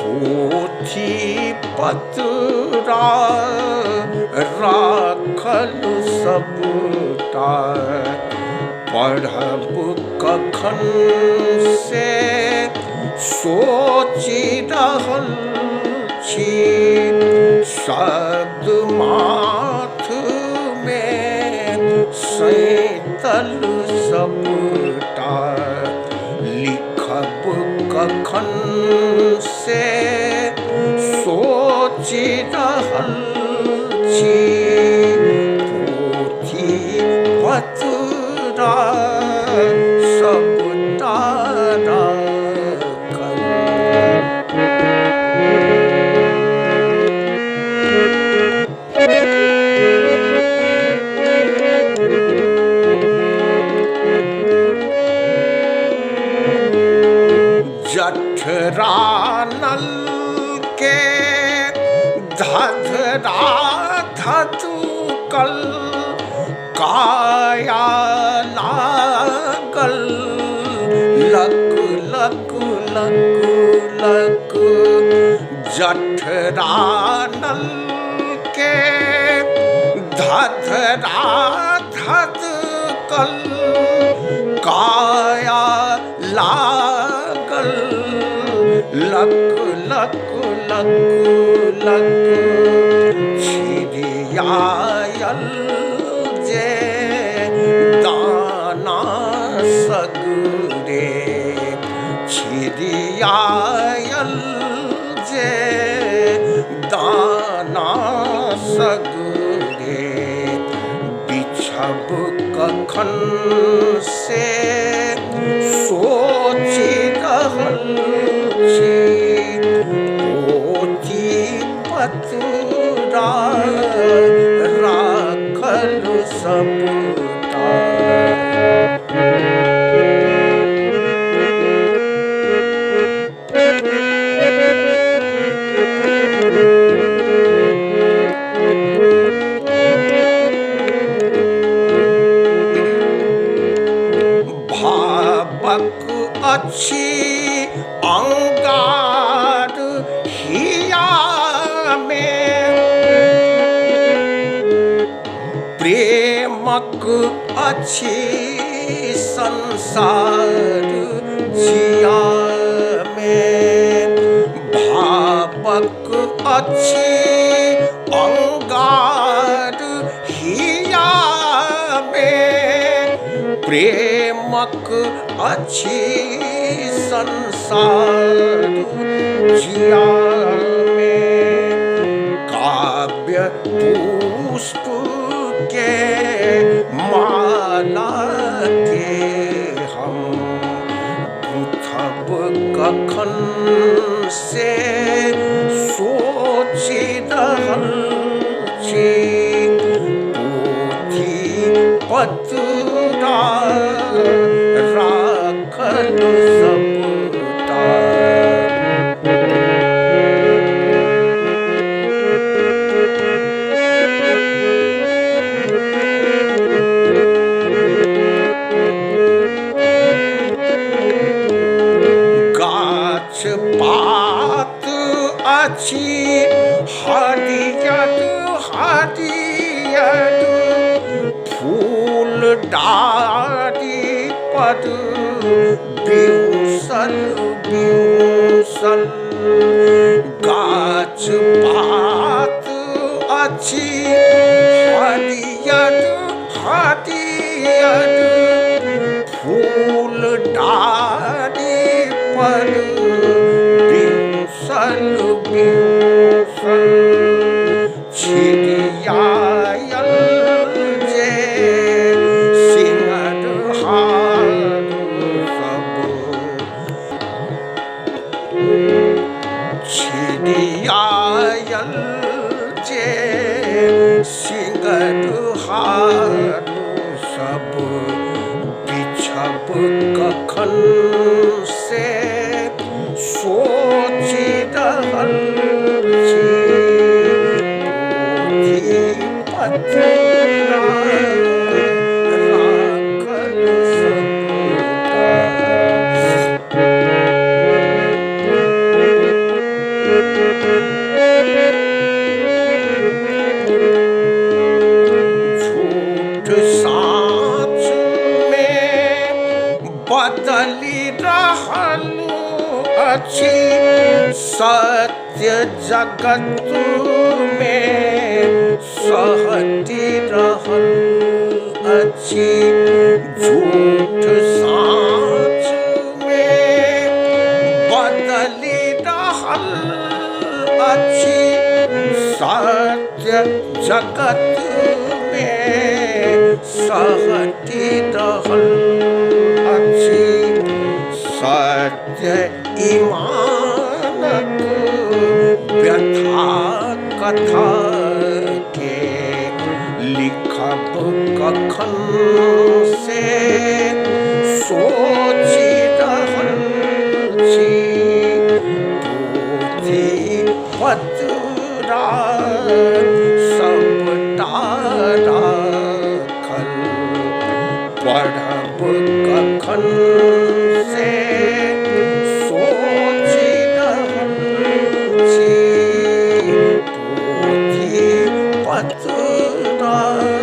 पोथी पतरा राखल सबटा पढ़ब कखन से सोचि रहल छी शब्द माथ में सैतल सबटा लिखब कखन से सोचि रहल छी पोथी पतरा सबटा जठरानल के धधरा धधुकल काया लागल लक लक लक लक जठरानल के धधरा धधुकल काया लागल लक लक लक लक छिड़ियायल जे दाना सगरे छिड़ियायल जे दाना सगरे बिछब कखन से सोचि रहल छी पोथी पतरा राखल सबटा भावक अछि अंगार हिया में प्रेमक अछि संसार जिया में भावक अछि अंगार हिया में प्रेमक अछि संसार जिया में काव्य पुष्प के माला के हम गुथब कखन से सोचि रहल छी पोथी पतरा राखल सबटा गाछ पात अछि हरियर हरियर फूल डारी पर बिउसल बिउसल गाछ पात अछि हरियर हरियर फूल डारी पर बिउसल बिउसल छिड़ियायल जे सिंहहार सब छिड़ियायल जे सिंहहार सब बिछब कखन से सोचि रहल छी पोथी पतरा राखल सबटा अछि सत्य जगत में सहती रहल अछि झूठ साँच में बदली रहल अछि सत्य जगत में सहती रहल अछि सत्य ईमानक व्यथा कथा के लिखब कखन से सोचि रहल छी पोथी पत्रा सबटा राखल पढ़ब कखन